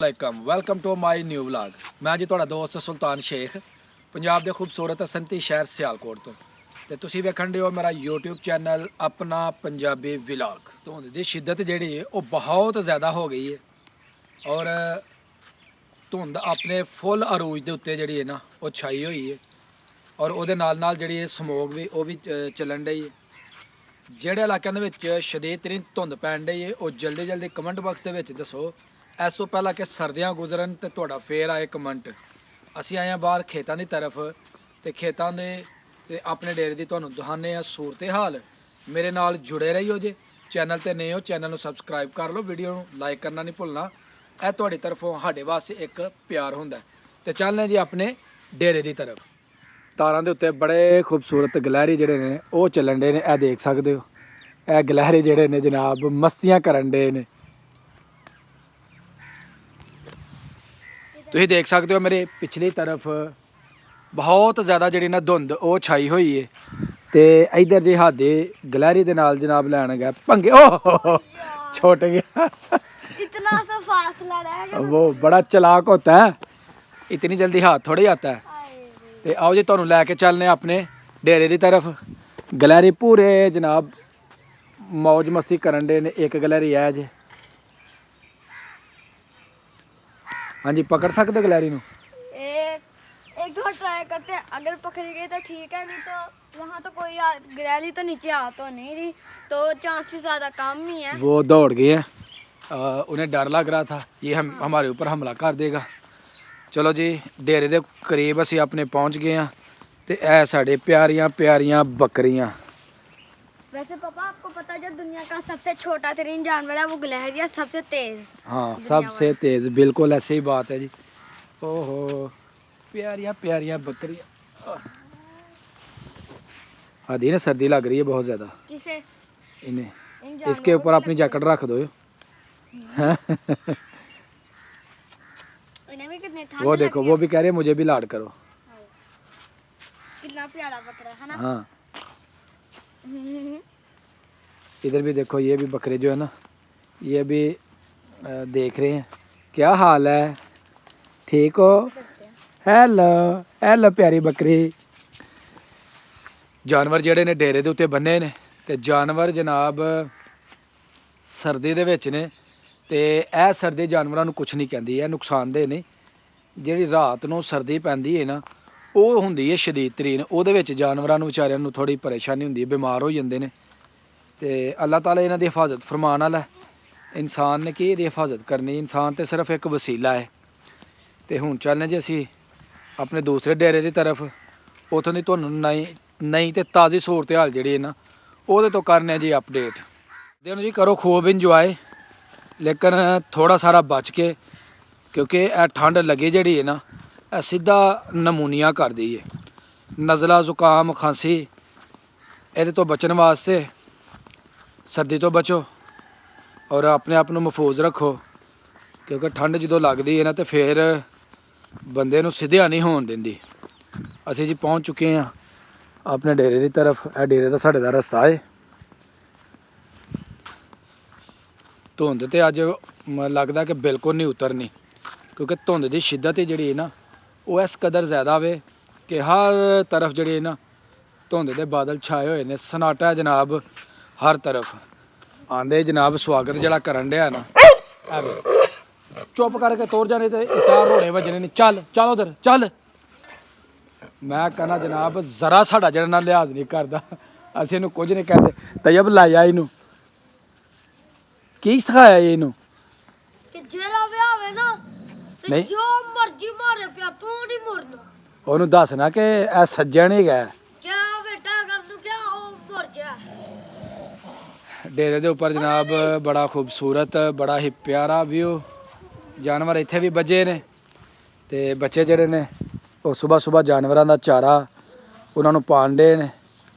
Welcome to my new vlog. ਮੈਂ ਜੀ ਤੁਹਾਡਾ ਦੋਸਤ ਸੁਲਤਾਨ ਸ਼ੇਖ, ਪੰਜਾਬ ਦੇ ਖੂਬਸੂਰਤ ਸੰਤੀ ਸ਼ਹਿਰ ਸਿਆਲਕੋਟ ਤੋਂ। ਤੇ ਤੁਸੀਂ ਵੇਖਣ ਦਿਓ ਮੇਰਾ YouTube ਚੈਨਲ ਆਪਣਾ ਪੰਜਾਬੀ ਵਲੌਗ। ਧੁੰਦ ਦੀ ਸ਼ਿੱਦਤ ਜਿਹੜੀ ਹੈ ਉਹ ਬਹੁਤ ਜ਼ਿਆਦਾ ਹੋ ਗਈ ਹੈ ਔਰ ਧੁੰਦ ਆਪਣੇ ਫੁੱਲ ਅਰੂਜ ਦੇ ਉੱਤੇ ਜਿਹੜੀ ਹੈ ਨਾ ਉਹ ਛਾਈ ਹੋਈ ਹੈ ਔਰ ਉਹਦੇ ਨਾਲ ਜਿਹੜੀ ਸਮੋਗ ਵੀ ਉਹ ਵੀ ਚੱਲਣ ਡਈ ਹੈ। ਜਿਹੜੇ ਇਲਾਕਿਆਂ ਦੇ ਵਿੱਚ ਸ਼ਦੀਦ ਤਰੀਨ ਧੁੰਦ ਪੈਣ ਡਈ ਹੈ ਉਹ ਜਲਦੀ ਕਮੈਂਟ ਬਾਕਸ ਦੇ ਵਿੱਚ ਦੱਸੋ। ਇਸ ਤੋਂ ਪਹਿਲਾਂ ਕਿ ਸਰਦੀਆਂ ਗੁਜ਼ਰਨ ਤੇ ਤੁਹਾਡਾ ਫੇਰ ਆਏ ਕਮੈਂਟ। ਅਸੀਂ ਆਏ ਹਾਂ ਬਾਹਰ ਖੇਤਾਂ ਦੀ ਤਰਫ ਤੇ ਖੇਤਾਂ ਦੇ ਤੇ ਆਪਣੇ ਡੇਰੇ ਦੀ ਤੁਹਾਨੂੰ ਦਿਖਾਉਂਦੇ ਹਾਂ ਸੂਰਤ ਹਾਲ। ਮੇਰੇ ਨਾਲ ਜੁੜੇ ਰਹੀਓ ਜੇ। ਚੈਨਲ ਤੇ ਨਏ ਹੋ ਚੈਨਲ ਨੂੰ ਸਬਸਕ੍ਰਾਈਬ ਕਰ ਲਓ, ਵੀਡੀਓ ਨੂੰ ਲਾਈਕ ਕਰਨਾ ਨਹੀਂ ਭੁੱਲਣਾ। ਇਹ ਤੁਹਾਡੀ ਤਰਫੋਂ ਸਾਡੇ ਵਾਸਤੇ ਇੱਕ ਪਿਆਰ ਹੁੰਦਾ। ਤੇ ਚੱਲਦੇ ਜੀ ਆਪਣੇ ਡੇਰੇ ਦੀ ਤਰਫ। ਤਾਰਾਂ ਦੇ ਉੱਤੇ ਬੜੇ ਖੂਬਸੂਰਤ ਗਲਹਿਰੀ ਜਿਹੜੇ ਨੇ ਉਹ ਚੱਲਣ ਡੇ ਨੇ। ਇਹ ਦੇਖ ਸਕਦੇ ਹੋ, ਇਹ ਗਲਹਿਰੀ ਜਿਹੜੇ ਨੇ ਜਨਾਬ ਮਸਤੀਆਂ ਕਰਨ ਡੇ ਨੇ। ਤੁਸੀਂ ਦੇਖ ਸਕਦੇ ਹੋ ਮੇਰੇ ਪਿਛਲੀ ਤਰਫ ਬਹੁਤ ਜ਼ਿਆਦਾ ਜਿਹੜੀ ਨਾ ਧੁੰਦ ਉਹ ਛਾਈ ਹੋਈ ਹੈ ਤੇ ਇਧਰ ਜੀ ਹਾਦੇ ਗਲਹਿਰੀ ਦੇ ਨਾਲ ਜਨਾਬ ਲੈਣ ਗਿਆ ਪੰਗੇ। ਓਹ ਛੁੱਟ ਗਿਆ। इतना सा फासला रह गया। वो बड़ा चलाक होता है, इतनी जल्दी हाथ थोड़े आता है। ਤੇ ਆਓ ਜੀ ਤੁਹਾਨੂੰ ਲੈ ਕੇ ਚੱਲਨੇ ਆਪਣੇ ਡੇਰੇ ਦੀ ਤਰਫ। ਗਲਹਿਰੀ ਪੂਰੇ ਜਨਾਬ ਮौज ਮਸਤੀ ਕਰਨ ਦੇ ਨੇ। ਇੱਕ ਗਲਹਿਰੀ ਹੈ ਜੇ। ਹਾਂਜੀ पकड़ सकते गलहरी ਨੂੰ। एक दो ट्राई करते हैं, अगर पकड़ी गई तो ठीक है, नहीं तो वहाँ तो कोई गलहरी तो नीचे आ तो नहीं रही, तो चांसेस ज़्यादा कम ही है। वो दौड़ गए हैं, उन्हें डर लग रहा था ये हमारे ऊपर हमला कर देगा। चलो जी डेरे के करीब असी अपने पहुँच गए हैं तो यह साढ़े प्यारियां प्यारियां बकरियां। वैसे पापा आपको पता है जो दुनिया का सबसे छोटा तरीन जानवर है वो गलहरी है, सबसे तेज। हाँ सबसे तेज, बिल्कुल ऐसे ही बात है जी। ओहो प्यारियां प्यारियां बकरियां। आदि ना सर्दी लग रही है बहुत ज़्यादा। किसे? इन्हें इसके ऊपर अपनी जैकेट रख दो। इन्हें भी कितनी ठंड वो देखो वो भी कह रही है मुझे भी लाड करो। कितना प्यारा बकरा है ना। हाँ इधर भी देखो, ये भी बकरे जो है ना ये भी देख रहे हैं। क्या हाल है, ठीक हो? हेलो हेलो प्यारी बकरी। जानवर ਜਿਹੜੇ ਨੇ ਡੇਰੇ ਦੇ ਉੱਤੇ ਬੰਨੇ ਨੇ ਤੇ ਜਾਨਵਰ ਜਨਾਬ ਸਰਦੀ ਦੇ ਵਿੱਚ ਨੇ ਤੇ ਇਹ ਸਰਦੀ ਜਾਨਵਰਾਂ ਨੂੰ ਕੁਝ ਨਹੀਂ ਕਹਿੰਦੀ, ਇਹ ਨੁਕਸਾਨਦੇਹ ਨਹੀਂ। ਜਿਹੜੀ ਰਾਤ ਨੂੰ ਸਰਦੀ ਪੈਂਦੀ ਹੈ ਨਾ ਉਹ ਹੁੰਦੀ ਹੈ ਸ਼ਦੀਦ ਤਰੀਨ। ਉਹਦੇ ਵਿੱਚ ਜਾਨਵਰਾਂ ਨੂੰ ਵਿਚਾਰਿਆਂ ਨੂੰ ਥੋੜੀ ਪਰੇਸ਼ਾਨੀ ਹੁੰਦੀ ਹੈ, ਬਿਮਾਰ ਹੋ ਜਾਂਦੇ ਨੇ ਤੇ ਅੱਲਾਹ ਤਾਲਾ ਇਹਨਾਂ ਦੀ ਹਿਫਾਜ਼ਤ ਫਰਮਾਨ ਵਾਲਾ। ਇਨਸਾਨ ਨੇ ਕੀ ਇਹਦੀ ਹਿਫਾਜ਼ਤ ਕਰਨੀ, ਇਨਸਾਨ ਤੇ ਸਿਰਫ ਇੱਕ ਵਸੀਲਾ ਹੈ। ਤੇ ਹੁਣ ਚੱਲਨੇ ਜੀ ਅਸੀਂ ਆਪਣੇ ਦੂਸਰੇ ਡੇਰੇ ਦੀ ਤਰਫ। ਉੱਥੋਂ ਦੀ ਤੁਹਾਨੂੰ ਨਈ ਤੇ ਤਾਜ਼ੀ ਸੂਰਤ ਹਾਲ ਜਿਹੜੀ ਹੈ ਨਾ ਉਹਦੇ ਤੋਂ ਕਰਨੇ ਜੀ ਅਪਡੇਟ। ਦਿਨ ਜੀ ਕਰੋ ਖੂਬ ਇੰਜੋਏ, ਲੇਕਿਨ ਥੋੜਾ ਸਾਰਾ ਬਚ ਕੇ, ਕਿਉਂਕਿ ਇਹ ਠੰਡ ਲੱਗੀ ਜਿਹੜੀ ਹੈ ਨਾ ਇਹ ਸਿੱਧਾ ਨਮੂਨੀਆ ਕਰਦੀ ਹੈ। ਨਜ਼ਲਾ ਜ਼ੁਕਾਮ ਖਾਂਸੀ ਇਹਦੇ ਤੋਂ ਬਚਣ ਵਾਸਤੇ ਸਰਦੀ ਤੋਂ ਬਚੋ ਔਰ ਆਪਣੇ ਆਪ ਨੂੰ ਮਹਿਫੂਜ਼ ਰੱਖੋ, ਕਿਉਂਕਿ ਠੰਡ ਜਦੋਂ ਲੱਗਦੀ ਹੈ ਨਾ ਤੇ ਫਿਰ ਬੰਦੇ ਨੂੰ ਸਿੱਧਿਆ ਨਹੀਂ ਹੋਣ ਦਿੰਦੀ। ਅਸੀਂ ਜੀ ਪਹੁੰਚ ਚੁੱਕੇ ਹਾਂ ਆਪਣੇ ਡੇਰੇ ਦੀ ਤਰਫ। ਇਹ ਡੇਰੇ ਦਾ ਸਾਡੇ ਦਾ ਰਸਤਾ ਹੈ। ਧੁੰਦ ਤੇ ਅੱਜ ਲੱਗਦਾ ਕਿ ਬਿਲਕੁਲ ਨਹੀਂ ਉਤਰਨੀ, ਕਿਉਂਕਿ ਧੁੰਦ ਦੀ ਸ਼ਿੱਦਤ ਹੀ ਜਿਹੜੀ ਹੈ ਨਾ ਉਹ ਇਸ ਕਦਰ ਜ਼ਿਆਦਾ ਵੇ ਕਿ ਹਰ ਤਰਫ ਜਿਹੜੀ ਹੈ ਨਾ ਧੁੰਦ ਦੇ ਬਾਦਲ ਛਾਏ ਹੋਏ ਨੇ। ਸਨਾਟਾ ਜਨਾਬ ਹਰ ਤਰਫ ਆਂਦੇ ਜਨਾਬ ਸਵਾਗਤ ਜਿਹੜਾ ਕਰਨ ਡਿਆ ਨਾ। ਚੁੱਪ ਕਰਕੇ ਤੋਰ ਜਾਣੇ ਤੇ ਇਤਾਰ ਰੋਣੇ ਵੱਜਣੇ ਨਹੀਂ। ਚੱਲ ਚੱਲ ਉਧਰ ਚੱਲ। ਮੈਂ ਕਹਿੰਦਾ ਜਨਾਬ ਜ਼ਰਾ ਸਾਡਾ ਜਿਹੜਾ ਨਾ ਲਿਹਾਜ਼ ਨਹੀਂ ਕਰਦਾ, ਅਸੀਂ ਇਹਨੂੰ ਕੁਝ ਨਹੀਂ ਕਹਿੰਦੇ। ਤੈਯਬ ਲਾਇਆ ਇਹਨੂੰ ਕੀ ਸਿਖਾਇਆ ਇਹਨੂੰ ਕਿ ਜਿਹੜਾ ਵਿਆਹ ਹੋਵੇ ਨਾ ਤੇ ਨਹੀਂ। ਜੋ ਮਰਜ਼ੀ ਮਾਰੇ ਪਿਆ ਤੂੰ ਨਹੀਂ ਮੁਰਨਾ। ਉਹਨੂੰ ਦੱਸਣਾ ਕਿ ਇਹ ਸੱਜਣ ਹੀ ਗਿਆ। ਕਿਆ ਬੇਟਾ ਕਰ ਤੂੰ ਕਿਆ ਉਹ ਮੁਰ ਜਾ। ਡੇਰੇ ਦੇ ਉੱਪਰ ਜਨਾਬ ਬੜਾ ਖੂਬਸੂਰਤ ਬੜਾ ਹੀ ਪਿਆਰਾ ਵਿਊ। ਜਾਨਵਰ ਇੱਥੇ ਵੀ ਬੱਝੇ ਨੇ ਤੇ ਬੱਚੇ ਜਿਹੜੇ ਨੇ ਉਹ ਸਵੇਰ ਜਾਨਵਰਾਂ ਦਾ ਚਾਰਾ ਉਹਨਾਂ ਨੂੰ ਪਾਣ ਡੇ ਨੇ।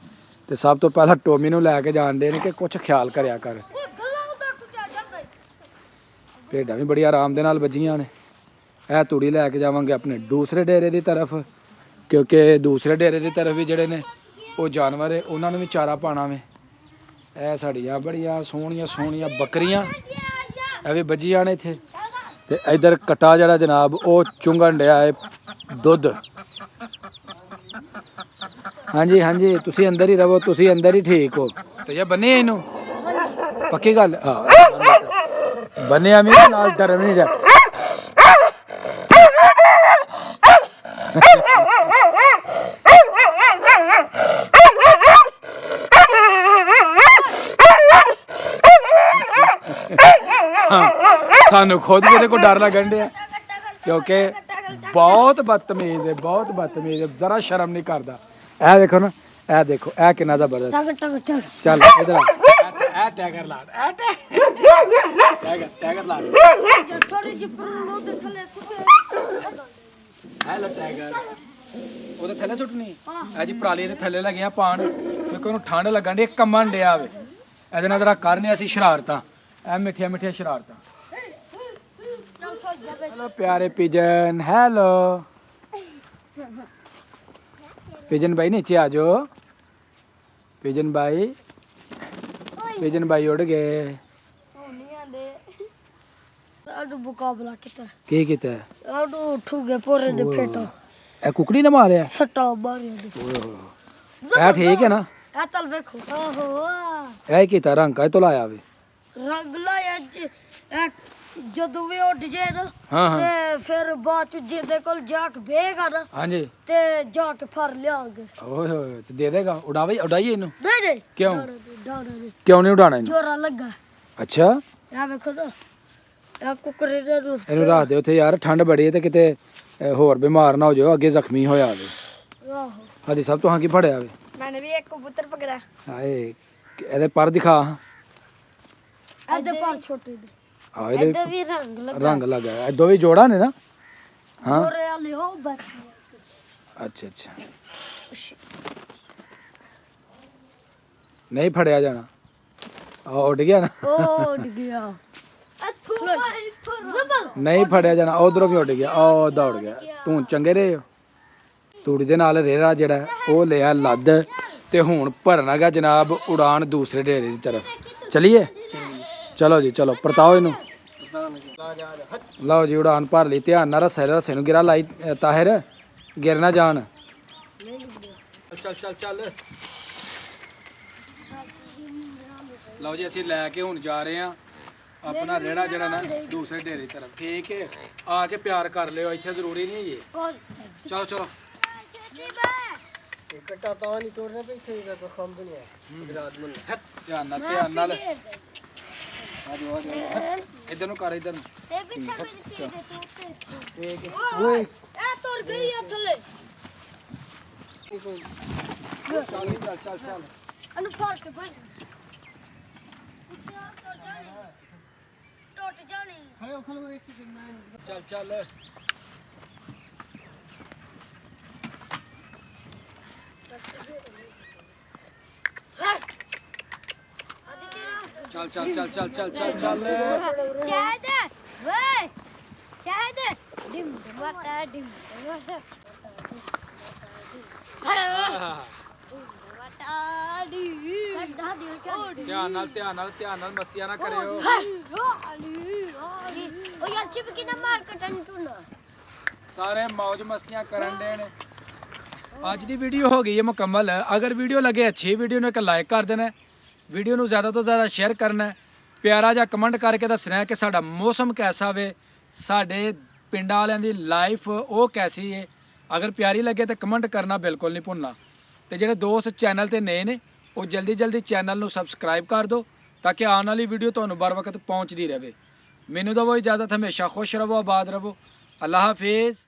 ਤੇ ਸਭ ਤੋਂ ਪਹਿਲਾਂ ਟੋਮੀ ਨੂੰ ਲੈ ਕੇ ਜਾਣ ਡੇ ਨੇ ਕਿ ਕੁਝ ਖਿਆਲ ਕਰਿਆ ਕਰ। ਭੇਡਾਂ ਵੀ ਬੜੀ ਆਰਾਮ ਦੇ ਨਾਲ ਵੱਜੀਆਂ ਨੇ। ਇਹ ਤੂੜੀ ਲੈ ਕੇ ਜਾਵਾਂਗੇ ਆਪਣੇ ਦੂਸਰੇ ਡੇਰੇ ਦੀ ਤਰਫ, ਕਿਉਂਕਿ ਦੂਸਰੇ ਡੇਰੇ ਦੀ ਤਰਫ ਵੀ ਜਿਹੜੇ ਨੇ ਉਹ ਜਾਨਵਰ ਹੈ ਉਹਨਾਂ ਨੂੰ ਵੀ ਚਾਰਾ ਪਾਣਾ ਵੇ। ਇਹ ਸਾਡੀਆਂ ਬੜੀਆਂ ਸੋਹਣੀਆਂ ਸੋਹਣੀਆਂ ਬੱਕਰੀਆਂ ਇਹ ਵੀ ਵੱਜੀਆਂ ਨੇ ਇੱਥੇ। ਤੇ ਇਧਰ ਕਟਾ ਜਿਹੜਾ ਜਨਾਬ ਉਹ ਚੁੰਗਣ ਡਿਆ ਹੈ ਦੁੱਧ। ਹਾਂਜੀ ਹਾਂਜੀ ਤੁਸੀਂ ਅੰਦਰ ਹੀ ਰਵੋ, ਤੁਸੀਂ ਅੰਦਰ ਹੀ ਠੀਕ ਹੋ। ਤੇ ਇਹ ਬੰਨੇ ਇਹਨੂੰ ਪੱਕੀ ਗੱਲ ਬੰਨਿਆ ਵੀ ਨਾਲ ਡਰ ਵੀ ਨਹੀਂ ਰਿਹਾ। ਸਾਨੂੰ ਖੁਦ ਵੀ ਇਹਦੇ ਕੋਲ ਡਰ ਲੱਗਣ ਡਿਆ ਕਿਉਂਕਿ ਬਹੁਤ ਬਦਤਮੀਜ਼ ਹੈ, ਬਹੁਤ ਬਦਤਮੀਜ਼ ਹੈ, ਜ਼ਰਾ ਸ਼ਰਮ ਨਹੀਂ ਕਰਦਾ। ਇਹ ਦੇਖੋ ਨਾ, ਇਹ ਦੇਖੋ ਇਹ ਕਿੰਨਾ ਜ਼ਬਰਦਸਤ। ਚੱਲ ਇਧਰ ਆ ਟੈਗਰ ਲਾ, ਟੈਗਰ ਲਾ ਹੈਲੋ ਟੈਗਰ। ਉਹਦੇ ਥੱਲੇ ਸੁੱਟਣੀ ਐ ਜੀ, ਪਰਾਲੀ ਦੇ ਥੱਲੇ ਲੱਗਿਆ ਪਾਣ ਕਿਉਂਕਿ ਉਹਨੂੰ ਠੰਡ ਲੱਗਣ ਡਈ, ਕੰਮਣ ਡਿਆ ਵੇ। ਇਹਦੇ ਨਾਲ ਜਰਾ ਕਰਨੇ ਅਸੀਂ ਸ਼ਰਾਰਤਾਂ, ਇਹ ਮਿੱਠੀਆਂ ਮਿੱਠੀਆਂ ਸ਼ਰਾਰਤਾਂ। हेलो प्यारे पिजन, हेलो पिजन भाई नीचे आ जाओ। पिजन भाई उड़ गए। मुकाबला किता की कीता उठूगे पूरे दे फेटा ए कुकड़ी ने मारिया सट्टा मारिया। ए ठीक है ना? ए तल देखो ओहो ए कीता रंग का तो लाया वे रंग लाया ਜਦੋਂ ਵੀ ਉੱਡ ਜੇ ਨਾ ਹਾਂ ਤੇ ਫਿਰ ਬਾਅਦ ਚ ਜਿਹਦੇ ਕੋਲ ਜਾ ਕੇ ਬੇਗਾ ਨਾ ਹਾਂਜੀ ਤੇ ਜਾ ਕੇ ਫੜ ਲਿਆਂਗੇ। ਓਏ ਹੋਏ ਤੇ ਦੇ ਦੇਗਾ? ਉਡਾਈਏ ਇਹਨੂੰ? ਨਹੀਂ ਨਹੀਂ ਕਿਉਂ ਡਾਣਾ ਕਿਉਂ ਨਹੀਂ ਉਡਾਣਾ ਇਹਨੂੰ? ਜੋਰਾ ਲੱਗਾ। ਅੱਛਾ ਆ ਵੇਖੋ ਨਾ ਆ ਕੁਕਰੇ ਦੇ ਰੂਸ ਇਹਨੂੰ ਰੱਖ ਦੇ ਉੱਥੇ ਯਾਰ, ਠੰਡ ਬੜੀ ਹੈ ਤੇ ਕਿਤੇ ਹੋਰ ਬਿਮਾਰ ਨਾ ਹੋ ਜਾਓ, ਅੱਗੇ ਜ਼ਖਮੀ ਹੋਇਆ ਵੇ। ਆਹੋ ਹਦੀ ਸਭ ਤੋਂ ਹਾਂ ਕੀ ਫੜਿਆ ਵੇ? ਮੈਨੇ ਵੀ ਇੱਕ ਕਬੂਤਰ ਪਕੜਿਆ। ਹਾਏ ਇਹਦੇ ਪਰ ਦਿਖਾ। ਇਹਦੇ ਪਰ ਛੋਟੇ ਦੇ ਆ ਇਹਦੇ ਇਹਦੇ ਵੀ ਰੰਗ ਲੱਗਾ, ਇਹ ਦੋ ਵੀ ਜੋੜਾ ਨੇ ਨਾ? ਹਾਂ ਜੋਰੇ ਵਾਲੇ ਹੋ ਬਸ। ਅੱਛਾ ਅੱਛਾ ਨਹੀਂ ਫੜਿਆ ਜਾਣਾ। ਆ ਉੱਡ ਗਿਆ ਨਾ? ਉਹ ਉੱਡ ਗਿਆ। ਨਹੀਂ ਫੜਿਆ ਜਾਣਾ, ਉਧਰੋਂ ਵੀ ਉੱਡ ਗਿਆ, ਉਹ ਦੌੜ ਗਿਆ। ਤੂੰ ਚੰਗੇ ਰਹੇ ਹੋ। ਤੂੜੀ ਦੇ ਨਾਲ ਰੇਰਾ ਜਿਹੜਾ ਉਹ ਲਿਆ ਲੱਦ ਤੇ ਹੁਣ ਭਰਨਾਗਾ ਜਨਾਬ ਉਡਾਨ ਦੂਸਰੇ ਡੇਰੇ ਦੀ ਤਰਫ। ਚਲੀਏ ਚਲੋ ਜੀ ਚਲੋ, ਪਰਤਾਓ ਇਹਨੂੰ। ਲਓ ਜੀ ਉਡਾਨ ਭਰ ਲਈ, ਧਿਆਨ ਨਾਲ ਰੱਸੇ ਨੂੰ ਗਿਰਾ ਲਾਈ ਤਾਹਿਰ, ਗਿਰ ਨਾ ਜਾਣ। ਚੱਲ ਚੱਲ ਚੱਲ। ਲਓ ਜੀ ਅਸੀਂ ਲੈ ਕੇ ਹੁਣ ਜਾ ਰਹੇ ਹਾਂ ਆਪਣਾ ਰੇੜਾ ਜਿਹੜਾ ਨਾ ਦੂਸਰੇ ਡੇਰੇ ਦੀ ਤਰਫ। ਠੀਕ ਹੈ, ਆ ਕੇ ਪਿਆਰ ਕਰ ਲਿਓ, ਇੱਥੇ ਜ਼ਰੂਰੀ ਨਹੀਂ ਜੀ। ਚਲੋ ਚਲੋ ਇਕੱਠਾ ਤਾਂ ਨਹੀਂ ਤੋੜਨਾ ਪਈ, ਇੱਥੇ ਦਾ ਕੋਈ ਕੰਮ ਨਹੀਂ ਹੈ। ਬਰਾਦਮਨ ਧਿਆਨ ਨਾਲ ਧਿਆਨ ਨਾਲ। ਆਜੋ ਆਜੋ ਇਧਰ ਨੂੰ ਕਰ, ਇਧਰ ਨੂੰ। ਤੇ ਪਿੱਛੇ ਮੇਰੀ ਸੀ ਦੇ ਤੂੰ ਠੀਕ ਹੈ। ਓਏ ਇਹ ਤੁਰ ਗਈ ਆ ਥੱਲੇ। ਚੱਲ ਚੱਲ ਚੱਲ ਚੱਲ। ਅਨੂ ਫੜ ਕੇ ਬਣ ਟੁੱਟ ਜਾਣੀ। ਖੜੋ ਖੜੋ ਇੱਕ ਸੈਕਿੰਡ ਮੈਂ ਚੱਲ ਚੱਲ ਚੱਲ ਚੱਲ ਚੱਲ ਚੱਲ ਚੱਲ ਚੱਲ ਚੱਲ। ਸ਼ਾਇਦ ਵੇ ਸ਼ਾਇਦ ਡਿਮ ਵਟਾ ਡਿਮ ਵਟਾ ਵਟਾ ਡੀ ਕੱਢਾ ਦਿਓ ਚੱਲ। ਧਿਆਨ ਨਾਲ ਧਿਆਨ ਨਾਲ ਧਿਆਨ ਨਾਲ, ਮੱਸੀਆਂ ਨਾ ਕਰਿਓ। ਉਹ ਯਾਰ ਚਿਪਕੀ ਨਾ ਮਾਰ ਕਟਨ ਤੂੰ ਨਾ। ਸਾਰੇ ਮौज ਮਸਤੀਆਂ ਕਰਨ ਦੇ ਨੇ। ਅੱਜ ਦੀ ਵੀਡੀਓ ਹੋ ਗਈ ਹੈ ਮੁਕੰਮਲ। ਅਗਰ ਵੀਡੀਓ ਲੱਗੇ ਅੱਛੀ, ਵੀਡੀਓ ਨੂੰ ਇੱਕ ਲਾਈਕ ਕਰ ਦੇਣਾ, ਵੀਡੀਓ ਨੂੰ ਜ਼ਿਆਦਾ ਤੋਂ ਜ਼ਿਆਦਾ ਸ਼ੇਅਰ ਕਰਨਾ, ਪਿਆਰਾ ਜਿਹਾ ਕਮੈਂਟ ਕਰਕੇ ਦੱਸਣਾ ਕਿ ਸਾਡਾ ਮੌਸਮ ਕੈਸਾ ਵੇ, ਸਾਡੇ ਪਿੰਡਾਂ ਵਾਲਿਆਂ ਦੀ ਲਾਈਫ ਉਹ ਕੈਸੀ ਹੈ। ਅਗਰ ਪਿਆਰੀ ਲੱਗੇ ਤਾਂ ਕਮੈਂਟ ਕਰਨਾ ਬਿਲਕੁਲ ਨਹੀਂ ਭੁੱਲਣਾ। ਤੇ ਜਿਹੜੇ ਦੋਸਤ ਚੈਨਲ ਤੇ ਨਏ ਨੇ ਉਹ ਜਲਦੀ ਜਲਦੀ ਚੈਨਲ ਨੂੰ ਸਬਸਕ੍ਰਾਈਬ ਕਰ ਦਿਓ ਤਾਂ ਕਿ ਆਉਣ ਵਾਲੀ ਵੀਡੀਓ ਤੁਹਾਨੂੰ ਬਰ ਵਕਤ ਪਹੁੰਚਦੀ ਰਹੇ। ਮੈਨੂੰ ਦਵੋ ਇਜਾਜ਼ਤ, ਹਮੇਸ਼ਾ ਖੁਸ਼ ਰਹੋ, ਆਬਾਦ ਰਹੋ। ਅੱਲਾ ਹਾਫਿਜ਼।